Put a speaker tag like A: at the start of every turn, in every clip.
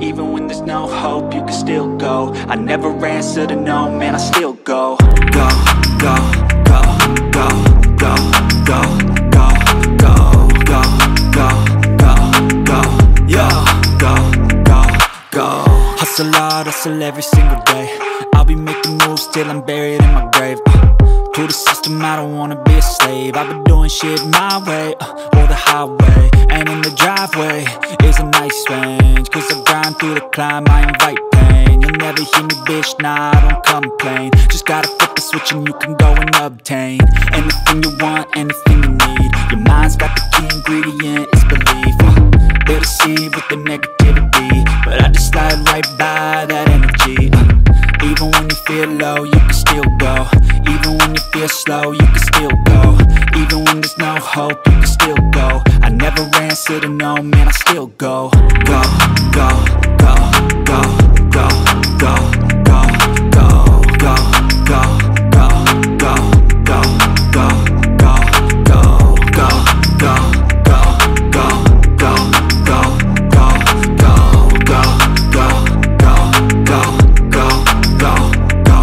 A: Even when there's no hope, you can still go. I never answer to no, man, I still go. Go, go, go, go, go, go, go, go, go, go, go, go, yo, go, go, go. Hustle hard, hustle every single day. I'll be making moves till I'm buried in my grave. To the system, I don't wanna be a slave. I've been doing shit my way, or the highway. And in the driveway is a nice range, cause I grind through the climb, I invite pain. You'll never hear me, bitch, nah, I don't complain. Just gotta flip the switch and you can go and obtain anything you want, anything you need. Your mind's got the key ingredient, it's belief. They'll deceive with the negativity, but I just slide right by that energy. Even when you feel low, you can still go. Even when you feel slow, you can still go. Even when there's no hope, you can still go. I never answer to no, man, I still go. Go, go, go, go, go, go, go, go, go, go, go, go, go, go, go, go, go, go, go,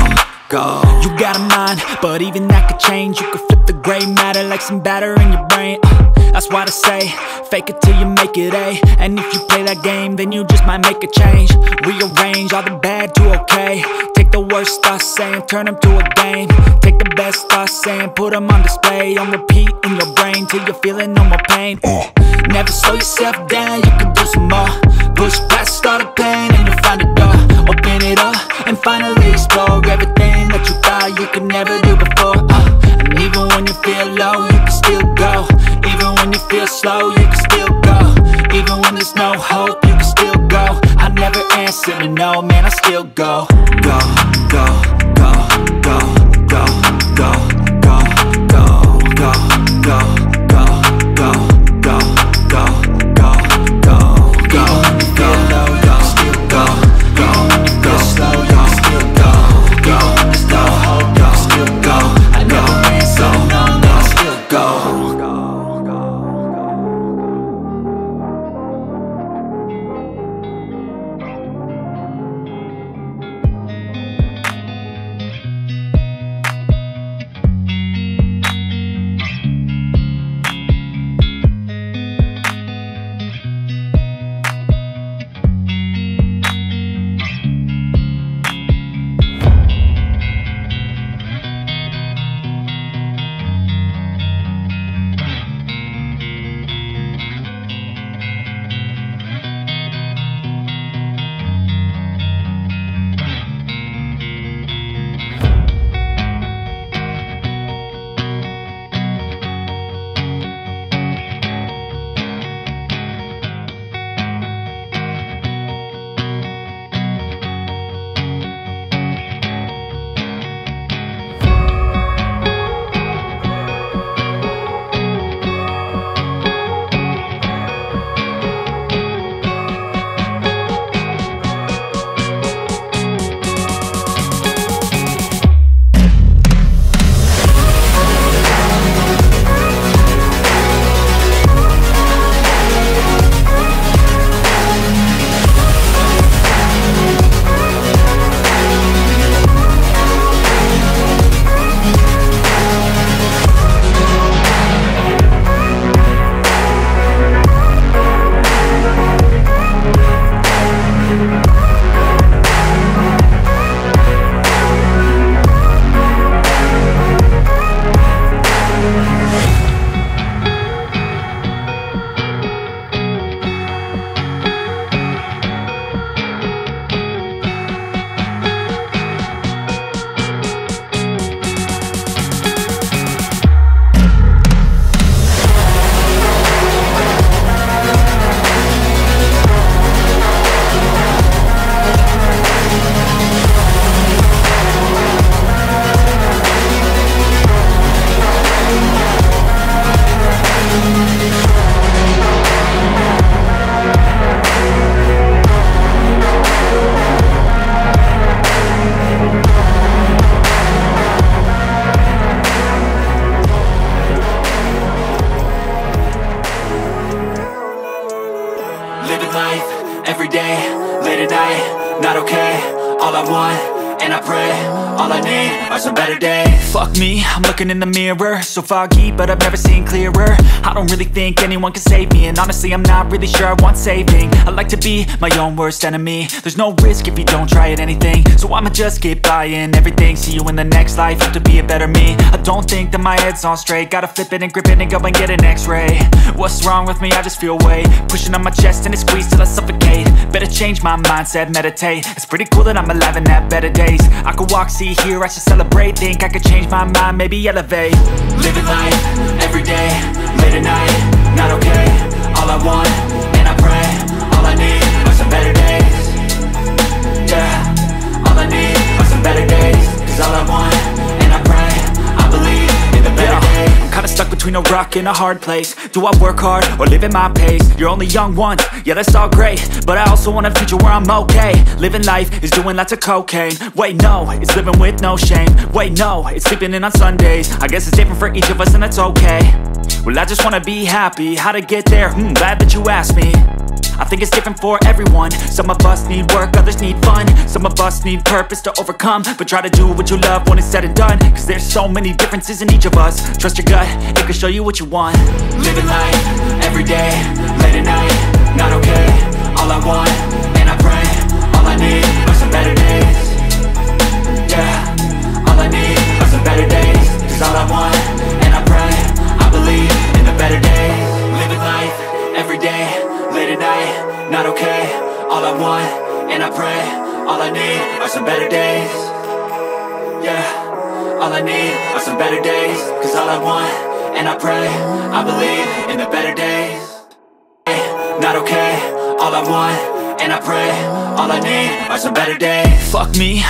A: go. You got a mind, but even that could change. You could flip the gray matter like some batter in your brain. That's why I say, fake it till you make it A. And if you play that game, then you just might make a change. Rearrange all the bad to okay. Take the worst thoughts saying, turn them to a game. Take the best thoughts saying, put them on display. On repeat in your brain till you're feeling no more pain. Never slow yourself down, you can do some more. Push past all the pain and you'll find a door. Open it up and finally explore everything that you thought you could never do before. And even when you feel low, you can still go. Even when you feel slow, you can still go. Even when there's no hope, you can still go. I never answer to no, man, I still go. Go, go, go, go, go, go, go, go, go, go, go, go, go, go, go, go, go. Even when you feel low, you can still go. Even when you feel slow, you can still go. Even when there's no hope, you can still go. I never answer to no, man, I still go. Every day, late at night, not okay. All I want, and I pray, all I need are some better days. Fuck me, I'm looking in the mirror, so foggy, but I've never seen clearer. I don't really think anyone can save me, and honestly I'm not really sure I want saving. I like to be my own worst enemy. There's no risk if you don't try at anything, so I'ma just keep buying everything. See you in the next life, have to be a better me. I don't think that my head's on straight, gotta flip it and grip it and go and get an x-ray. What's wrong with me? I just feel weight pushing on my chest and it squeezes till I suffocate. Better change my mindset, meditate. It's pretty cool that I'm alive and have better days. I could walk, see, hear, I should celebrate. Think I could change my mind, maybe elevate. Living life, everyday, late at night, not okay. All I want, and I pray, all I need are some better days. Yeah, all I need are some better days. Cause all I want, and I pray, I believe in the better days. I'm kinda stuck between a rock and a hard place. Do I work hard or live at my pace? You're only young once, yeah that's all great, but I also want a future where I'm okay. Living life is doing lots of cocaine. Wait no, it's living with no shame. Wait no, it's sleeping in on Sundays. I guess it's different for each of us and that's okay. Well I just wanna be happy, how to get there? Glad that you asked me. I think it's different for everyone. Some of us need work, others need fun. Some of us need purpose to overcome. But try to do what you love when it's said and done. Cause there's so many differences in each of us. Trust your gut, it can show you what you want. Living life, everyday, late at night, not okay. All I want, and I pray, all I need are some better days. Yeah, all I need are some better days. Cause all I want, and I pray, I believe in the better days. Living life, everyday, late at night, not okay. All I want, and I pray, all I need are some better days. Yeah, all I need are some better days. Cause all I want, and I pray, I believe in the better days. Not okay, all I want, and I pray, all I need are some better days. Fuck me.